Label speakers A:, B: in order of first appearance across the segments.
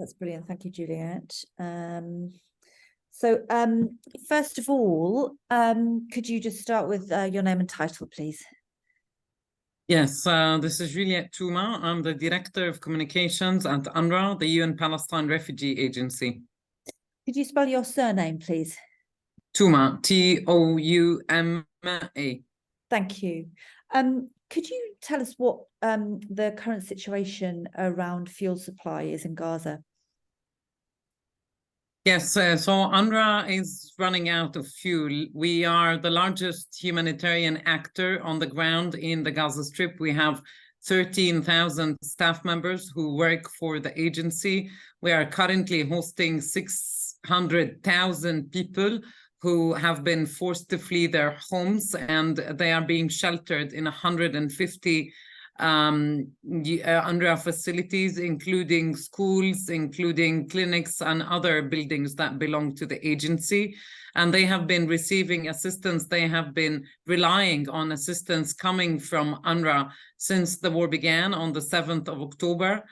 A: That's brilliant. Thank you, Juliette. First of all, could you just start with your name and title, please?
B: Yes, this is Juliette Touma. I'm the Director of Communications at UNRWA, the UN Palestine Refugee Agency.
A: Could you spell your surname, please?
B: Touma, Touma.
A: Thank you. Could you tell us what the current situation around fuel supply is in Gaza?
B: Yes, so UNRWA is running out of fuel. We are the largest humanitarian actor on the ground in the Gaza Strip. We have 13,000 staff members who work for the agency. We are currently hosting 600,000 people who have been forced to flee their homes, and they are being sheltered in 150 UNRWA facilities, including schools, including clinics and other buildings that belong to the agency. And they have been receiving assistance. They have been relying on assistance coming from UNRWA since the war began on the 7th of October.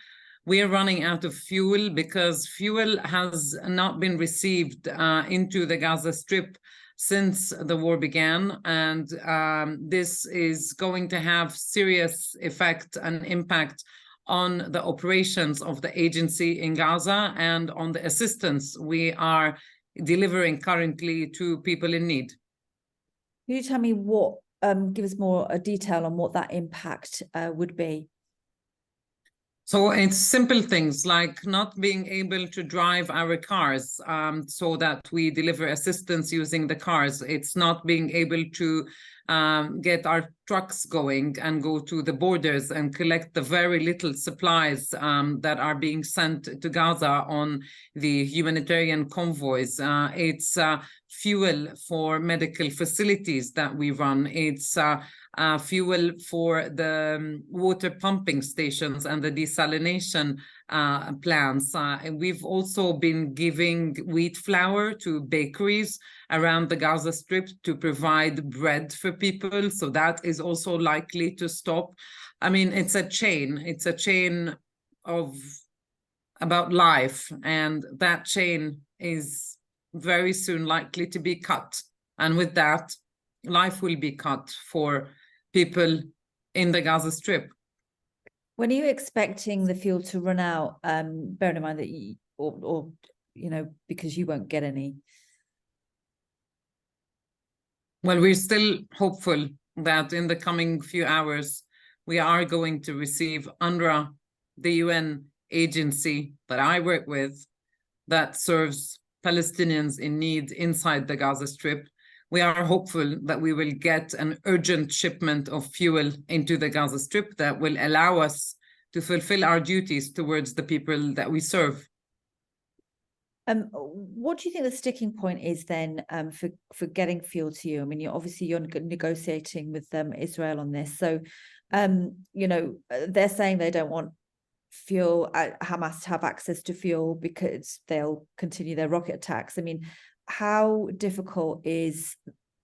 B: We are running out of fuel because fuel has not been received into the Gaza Strip since the war began, and this is going to have serious effect and impact on the operations of the agency in Gaza and on the assistance we are delivering currently to people in need.
A: Can you tell me what, give us more detail on what that impact would be?
B: So it's simple things like not being able to drive our cars so that we deliver assistance using the cars. It's not being able to get our trucks going and go to the borders and collect the very little supplies that are being sent to Gaza on the humanitarian convoys. It's fuel for medical facilities that we run. It's fuel for the water pumping stations and the desalination plants. And we've also been giving wheat flour to bakeries around the Gaza Strip to provide bread for people. So that is also likely to stop. I mean, it's a chain. It's a chain of about life. And that chain is very soon likely to be cut. And with that, life will be cut for people in the Gaza Strip.
A: When are you expecting the fuel to run out? Bearing in mind that you, or you know, because you won't get any.
B: Well, we're still hopeful that in the coming few hours, we are going to receive UNRWA, the UN agency that I work with, that serves Palestinians in need inside the Gaza Strip. We are hopeful that we will get an urgent shipment of fuel into the Gaza Strip that will allow us to fulfill our duties towards the people that we serve.
A: What do you think the sticking point is then for getting fuel to you? I mean, you're negotiating with Israel on this. So, you know, they're saying they don't want fuel, Hamas to have access to fuel because they'll continue their rocket attacks. I mean, how difficult is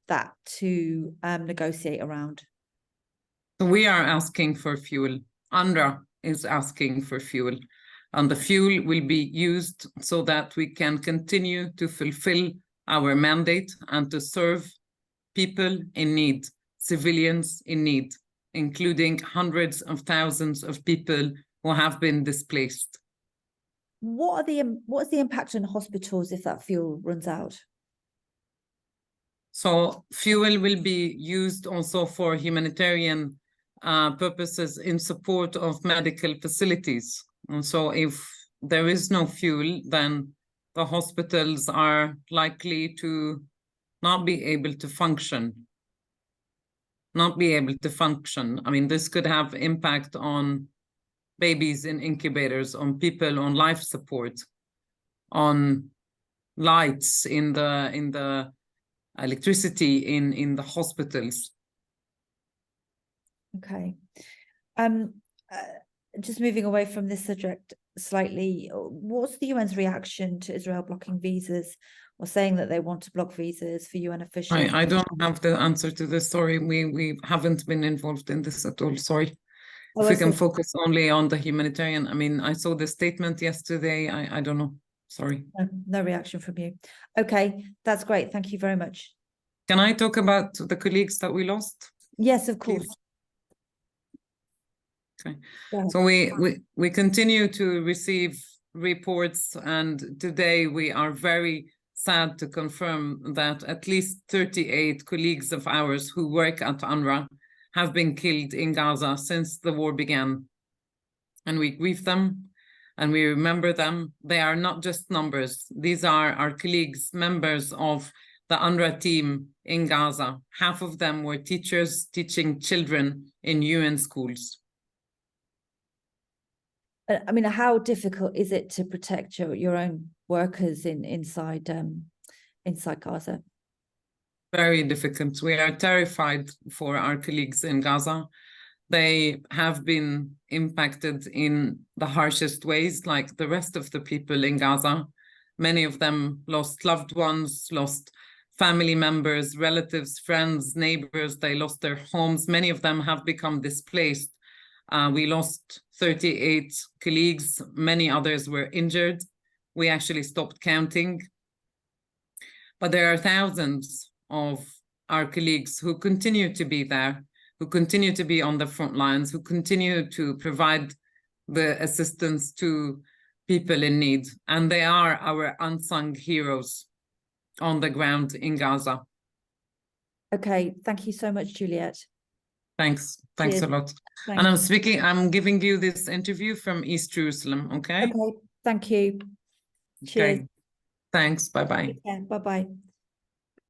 A: that to negotiate around?
B: We are asking for fuel. UNRWA is asking for fuel. And the fuel will be used so that we can continue to fulfill our mandate and to serve people in need, civilians in need, including hundreds of thousands of people who have been displaced.
A: What's the impact on hospitals if that fuel runs out?
B: So fuel will be used also for humanitarian purposes in support of medical facilities. And so if there is no fuel, then the hospitals are likely to not be able to function. I mean, this could have impact on babies in incubators, on people on life support, on lights in the electricity in the hospitals.
A: Okay. Just moving away from this subject slightly, what's the UN's reaction to Israel blocking visas or saying that they want to block visas for UN officials?
B: I don't have the answer to this. Sorry, we haven't been involved in this at all. Sorry. if
A: I
B: we can
A: see.
B: focus only on the humanitarian. I mean, I saw the statement yesterday. I don't know. Sorry.
A: No reaction from you. Okay, that's great. Thank you very much.
B: Can I talk about the colleagues that we lost?
A: Yes, of
B: Please.
A: course.
B: Okay.
A: Go ahead.
B: So we continue to receive reports, and today we are very sad to confirm that at least 38 colleagues of ours who work at UNRWA have been killed in Gaza since the war began. And we grieve them and we remember them. They are not just numbers. These are our colleagues, members of the UNRWA team in Gaza. Half of them were teachers teaching children in UN schools.
A: I mean, how difficult is it to protect your own workers inside Gaza?
B: Very difficult. We are terrified for our colleagues in Gaza. They have been impacted in the harshest ways, like the rest of the people in Gaza. Many of them lost loved ones, lost family members, relatives, friends, neighbors. They lost their homes. Many of them have become displaced. We lost 38 colleagues. Many others were injured. We actually stopped counting. But there are thousands of our colleagues who continue to be there, who continue to be on the front lines, who continue to provide the assistance to people in need. And they are our unsung heroes on the ground in Gaza.
A: Okay, thank you so much, Juliette.
B: Thanks. Thanks a lot.
A: Thank
B: And I'm giving you this interview from East Jerusalem, okay?
A: Okay, thank you. Cheers.
B: Okay. Thanks. Bye-bye.
A: Bye-bye.